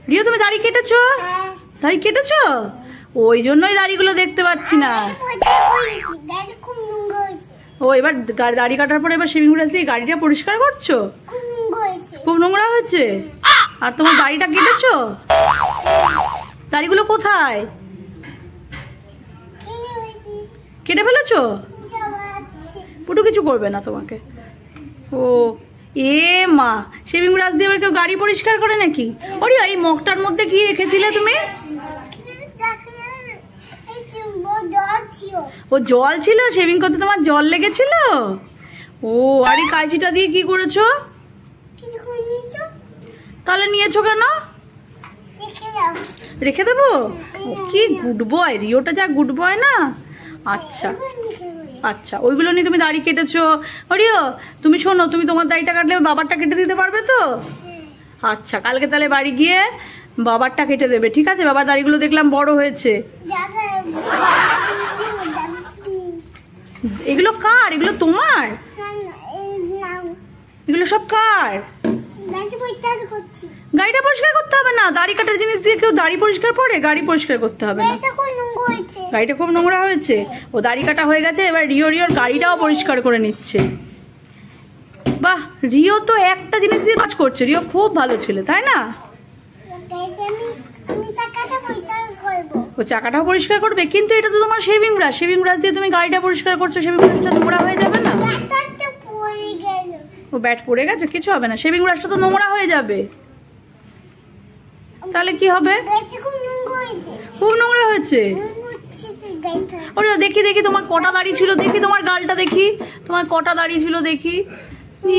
Rio তুমি দাড়ি কেটেছো? দাড়ি কেটেছো? ওই জন্যই দাড়িগুলো দেখতে পাচ্ছি না। ও এবার দাড়ি কাটার পরে এবার শেভিং ব্রাশ দিয়ে গাড়িটা পরিষ্কার করছো? খুব নোংরা হয়েছে। আর তোমার দাড়িটা কেটেছো? দাড়িগুলো কোথায়? কেটে ফেলেছো? পুটু কিছু করবে না তোমাকে। ও এ মা, শেভিং ব্রাশ দিয়ে এবার কেউ গাড়ি পরিষ্কার করে নাকি? ওরে এই মগটার মধ্যে কি রেখেছিলে তুমি? ও জল ছিল, শেভিং করতে তোমার জল লেগেছিল। ও আর এই কাঁচিটা দিয়ে কি করেছো? তাহলে নিয়েছো কেন? রেখে দেবো? কি গুড বয়, রিওটা যা গুড বয় না। আচ্ছা আচ্ছা, ওইগুলো নিয়ে তুমি দাড়ি কেটেছো। রিও তুমি শোনো, তুমি তোমার দাড়িটা কাটলে বাবারটা কেটে দিতে পারবে তো? আচ্ছা, কালকে তাহলে বাড়ি গিয়ে বাবারটা কেটে দেবে, ঠিক আছে? বাবার দাড়িগুলো দেখলাম বড় হয়েছে। এগুলো কার? এগুলো তোমার? এগুলো সব কার? গাড়িটা পরিষ্কার করতে হবে না, দাড়ি কাটার জিনিস দিয়ে কেউ দাড়ি পরিষ্কার করে? গাড়ি পরিষ্কার করতে হবে না। গাড়িটা খুব নোংরা হয়েছে। ও দাড়ি কাটা হয়ে গেছে, এবার রিওর গাড়িটাও পরিষ্কার করে নিচ্ছে। বাহ, রিও তো একটা জিনিস দিয়ে কাজ করছে। রিও খুব ভালো ছেলে, তাই না? ও চাকাটাও পরিষ্কার করবে, কিন্তু এটা তো তোমার শেভিং ব্রাশ। শেভিং ব্রাশ দিয়ে তুমি গাড়িটা পরিষ্কার করছো, শেভিং ব্রাশটা নোংরা হয়ে যাবে না? ও ব্যাট পড়ে গেছে, কিছু হবে না, শেভিং ব্রাশটা তো নোংরা হয়ে যাবে। তাহলে কি হবে? খুব নোংরা হয়েছে। ওরে দেখি দেখি তোমার কটা দাড়ি ছিল, দেখি তোমার গালটা দেখি, তোমার কটা দাড়ি ছিল দেখি।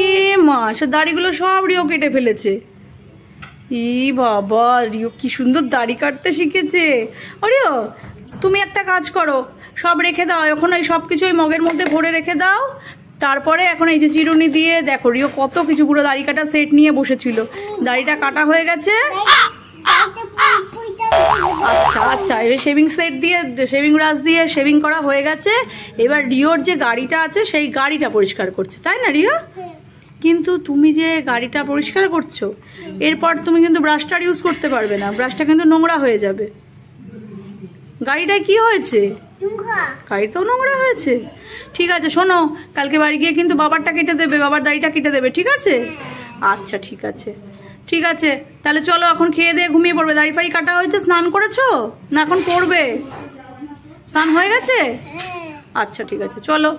এ মা, সে দাড়িগুলো সব রিও কেটে ফেলেছে। ই বাবা, রিও কি সুন্দর দাড়ি কাটতে শিখেছে। রিও তুমি একটা কাজ করো, সব রেখে দাও এখন, ওই সব কিছু ওই মগের মধ্যে ভরে রেখে দাও। তারপরে এখন এই যে চিরুনি দিয়ে দেখো, রিও কত কিছু পুরো দাড়ি কাটা সেট নিয়ে বসেছিল। দাড়িটা কাটা হয়ে গেছে। আচ্ছা আচ্ছা, এবার শেভিং সেট দিয়ে, শেভিং ব্রাশ দিয়ে শেভিং করা হয়ে গেছে। এবার রিওর যে গাড়িটা আছে সেই গাড়িটা পরিষ্কার করছে, তাই না রিও? কিন্তু তুমি যে গাড়িটা পরিষ্কার করছো, এরপর তুমি কিন্তু ব্রাশটা ইউজ করতে পারবে না, ব্রাশটা কিন্তু নোংরা হয়ে যাবে। গাড়িটায় কি হয়েছে? গাড়িটাও নোংরা হয়েছে। ঠিক আছে শোনো, কালকে বাড়ি গিয়ে কিন্তু বাবারটা কেটে দেবে, বাবার দাড়িটা কেটে দেবে, ঠিক আছে? আচ্ছা ঠিক আছে, ঠিক আছে। তাহলে চলো এখন খেয়ে দিয়ে ঘুমিয়ে পড়বে। দাড়ি ফাড়ি কাটা হয়েছে, স্নান করেছো না? এখন করবে। স্নান হয়ে গেছে? আচ্ছা ঠিক আছে, চলো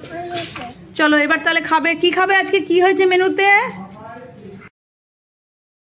চলো এবার তাহলে খাবে। কি খাবে আজকে? কি হয়েছে মেনুতে?